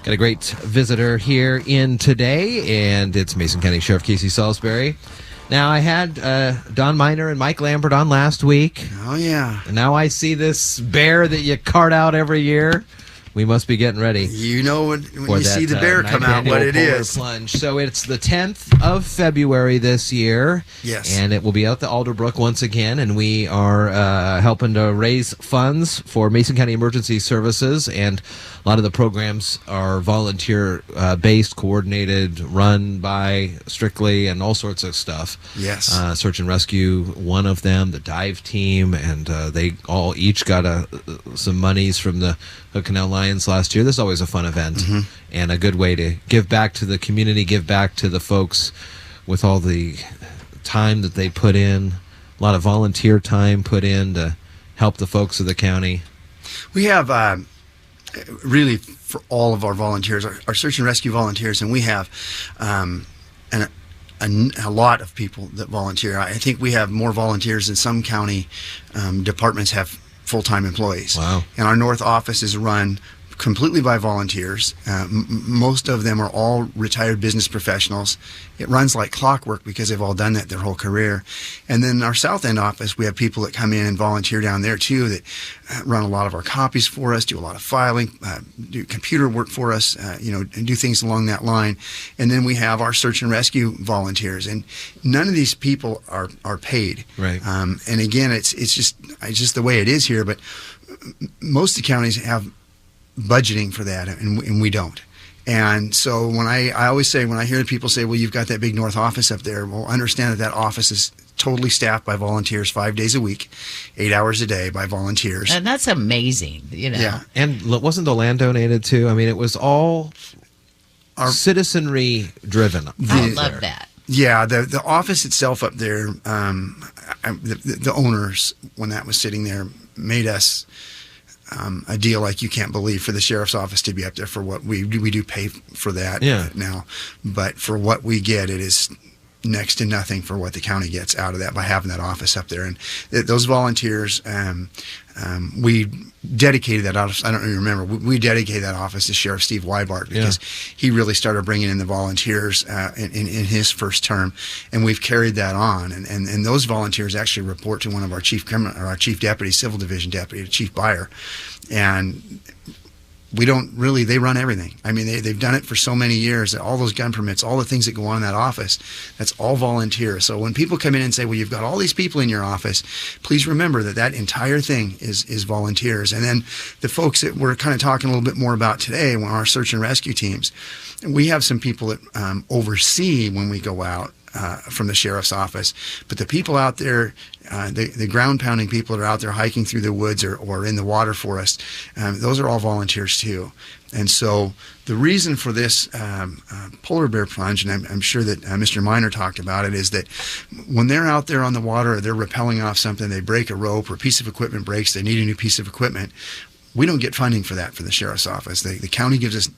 Got a great visitor here in today, and it's Mason County Sheriff Casey Salisbury. Now, I had Don Miner and Mike Lambert on last week. Oh, yeah. And now I see this bear that you cart out every year. We must be getting ready. You know when you see the bear come out, what it is. Plunge. So it's the 10th of February this year. Yes. And it will be out the Alderbrook once again. And we are helping to raise funds for Mason County Emergency Services. And a lot of the programs are volunteer-based, coordinated, run by Strictly, and all sorts of stuff. Yes. Search and rescue, one of them, the dive team, and they all each got some monies from the Canal last year. This is always a fun event and a good way to give back to the community, give back to the folks with all the time that they put in, a lot of volunteer time put in to help the folks of the county. We have really for all of our volunteers, our search and rescue volunteers, and we have a lot of people that volunteer. I think we have more volunteers than some county departments have full-time employees. Wow. And our North office is run completely by volunteers. Most of them are all retired business professionals. It runs like clockwork because they've all done that their whole career. And then our South End office, we have people that come in and volunteer down there too that run a lot of our copies for us, do a lot of filing, do computer work for us, and do things along that line. And then we have our search and rescue volunteers, and none of these people are paid. Right. And again, it's just the way it is here. But most of the counties have budgeting for that, and we don't. And so when I always say, when I hear people say, well, you've got that big North office up there, well, understand that office is totally staffed by volunteers 5 days a week, 8 hours a day by volunteers. And that's amazing, Yeah. And wasn't the land donated too? I mean, it was all citizenry driven. I love that. Yeah, the office itself up there, the owners, when that was sitting there, made us a deal like you can't believe for the sheriff's office to be up there for what we do pay for that now. But for what we get, it is next to nothing for what the county gets out of that by having that office up there. And those volunteers, we dedicated that office. I don't even remember. We dedicated that office to Sheriff Steve Weibart because he really started bringing in the volunteers in his first term, and we've carried that on. And those volunteers actually report to one of our chief deputy, civil division deputy, Chief Byer, and we don't really, they run everything. I mean, they've done it for so many years, all those gun permits, all the things that go on in that office, that's all volunteers. So when people come in and say, well, you've got all these people in your office, please remember that entire thing is volunteers. And then the folks that we're kind of talking a little bit more about today, when our search and rescue teams, we have some people that oversee when we go out from the sheriff's office. But the people out there, the ground pounding people that are out there hiking through the woods or in the water for us, those are all volunteers too. And so the reason for this polar bear plunge, and I'm sure that Mr. Miner talked about it, is that when they're out there on the water or they're rappelling off something, they break a rope or a piece of equipment breaks, they need a new piece of equipment, we don't get funding for that for the sheriff's office. The county gives us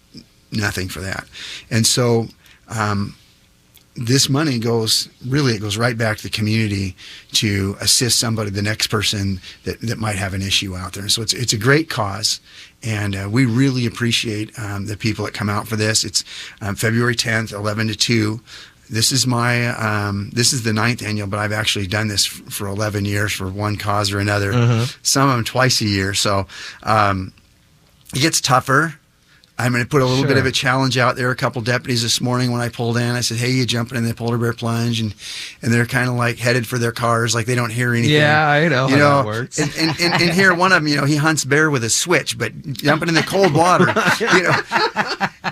nothing for that. And so this money goes right back to the community to assist somebody, the next person that might have an issue out there. So it's a great cause, and we really appreciate the people that come out for this. It's February 10th, 11 to 2. This is this is the 9th annual, but I've actually done this for 11 years for one cause or another. Some of them twice a year. So it gets tougher. I'm going to put a little bit of a challenge out there. A couple deputies this morning when I pulled in, I said, hey, you jumping in the polar bear plunge? And they're kind of like headed for their cars, like they don't hear anything. Yeah, I know how that works. And here, one of them, he hunts bear with a switch, but jumping in the cold water,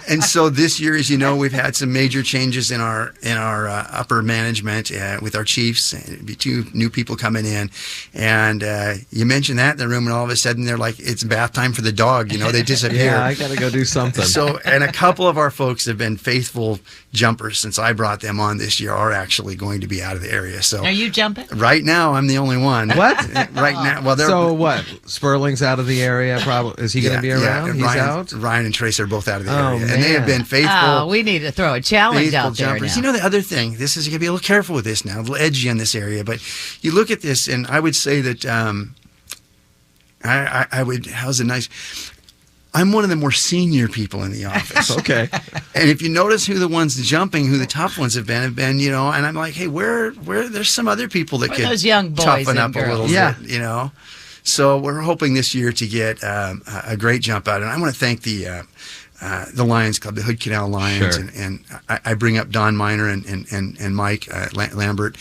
And so this year, as you know, we've had some major changes in our upper management with our chiefs. It'd be 2 new people coming in. And you mentioned that in the room, and all of a sudden they're like, it's bath time for the dog. They disappear. Yeah, I got to go do something. So, and a couple of our folks have been faithful jumpers since I brought them on this year, are actually going to be out of the area. So, are you jumping? Right now, I'm the only one. What? Right now. Well, so what? Sperling's out of the area. Probably is he going to be around? He's out. Ryan and Trace are both out of the area, man. and they have been faithful. Oh, we need to throw a challenge out there jumpers. now. The other thing. This is, you got to be a little careful with this now. A little edgy in this area, but you look at this, and I would say that I would. How's it nice? I'm one of the more senior people in the office. Okay. And if you notice who the ones jumping, who the tough ones have been, and I'm like, hey, where there's some other people that could those young boys toughen and up a little girls. bit, So we're hoping this year to get a great jump out. And I want to thank the Lions Club, the Hood Canal Lions, Sure. and I bring up Don Miner and Mike Lambert.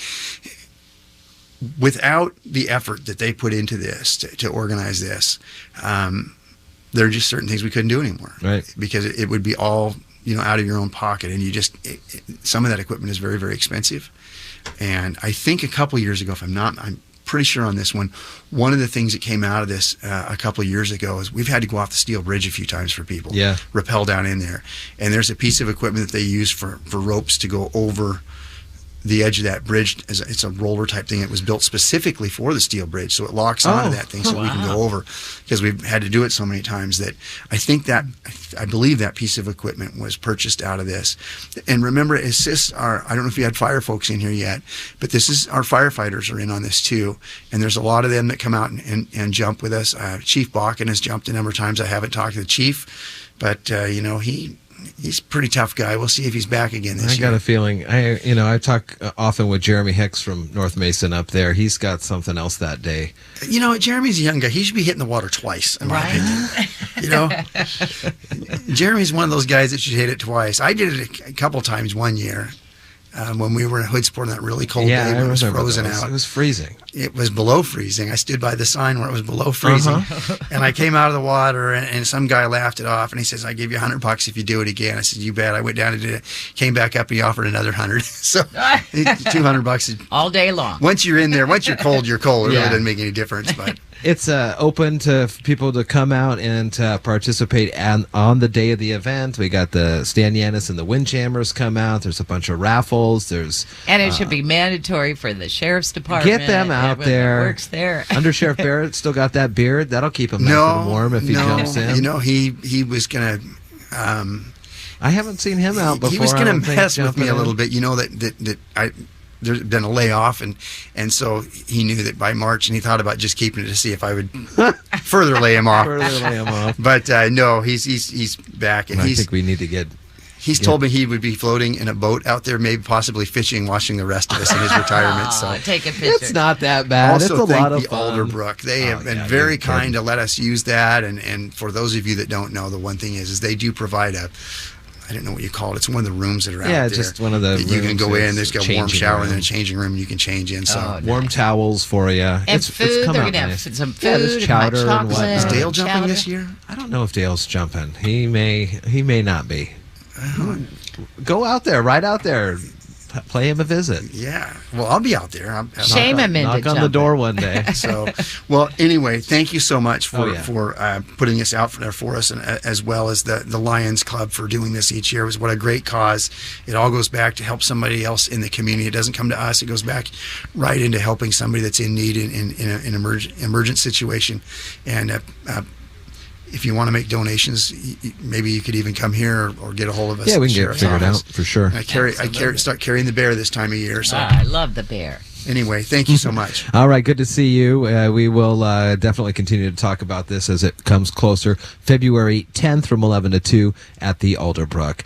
Without the effort that they put into this to organize this, there are just certain things we couldn't do anymore. Right. Because it would be all out of your own pocket, and some of that equipment is very, very expensive. And I think a couple years ago, I'm pretty sure on this one of the things that came out of this a couple of years ago is we've had to go off the steel bridge a few times for people. Yeah. Rappel down in there, and there's a piece of equipment that they use for ropes to go over the edge of that bridge. It's a roller type thing. It was built specifically for the steel bridge, so it locks onto that thing so we can go over, because we've had to do it so many times that I believe that piece of equipment was purchased out of this. And remember, it assists I don't know if you had fire folks in here yet, but our firefighters are in on this too, and there's a lot of them that come out and jump with us. Chief Bakken has jumped a number of times. I haven't talked to the chief, but he's a pretty tough guy. We'll see if he's back again this year. I got a feeling. I talk often with Jeremy Hicks from North Mason up there. He's got something else that day. Jeremy's a young guy. He should be hitting the water twice, in my opinion. Jeremy's one of those guys that should hit it twice. I did it a couple times one year when we were in Hoodsport on that really cold day when it was frozen out. It was freezing. It was below freezing. I stood by the sign where it was below freezing, and I came out of the water, and some guy laughed it off, and he says, "I give you $100 if you do it again." I said, "You bet." I went down and did it. Came back up, and he offered another 100. So $200 all day long. Once you're in there, once you're cold, you're cold. It really doesn't make any difference, but. It's open to people to come out and participate on the day of the event. We got the Stan Yanis and the Windjammers come out. There's a bunch of raffles. And it should be mandatory for the sheriff's department. Get them out there. Works there. Under Sheriff Barrett still got that beard. That'll keep him nice and warm if he jumps in. He was going to... I haven't seen him out before. He was going to mess with me a little bit. There's been a layoff, and so he knew that by March, and he thought about just keeping it to see if I would further lay him off. But no, he's back, and I think we need to get. He's told me he would be floating in a boat out there, maybe possibly fishing, watching the rest of us in his retirement. So take a picture. It's not that bad. Also, it's a lot of the fun. Alderbrook. They have been very kind to let us use that. And for those of you that don't know, the one thing is they do provide I don't know what you call it. It's one of the rooms that are out there. Yeah, just one of the rooms. You can go in. There's got a warm shower room. and then a changing room you can change in. So warm towels for you. And food. They're going to have some food. There's chowder and whatnot. Is Dale jumping this year? I don't know if Dale's jumping. He may not be. Go out there, right out there. Play him a visit. Yeah. Well, I'll be out there. Shame him into knock on the door one day. So, well, anyway, thank you so much for putting this out for us, and as well as the Lions Club for doing this each year. It was what a great cause. It all goes back to help somebody else in the community. It doesn't come to us. It goes back right into helping somebody that's in need in an emergent situation. And if you want to make donations, maybe you could even come here or get a hold of us. Yeah, we can get it figured out for sure. I start carrying the bear this time of year. So I love the bear. Anyway, thank you so much. All right, good to see you. We will definitely continue to talk about this as it comes closer. February 10th from 11 to 2 at the Alderbrook.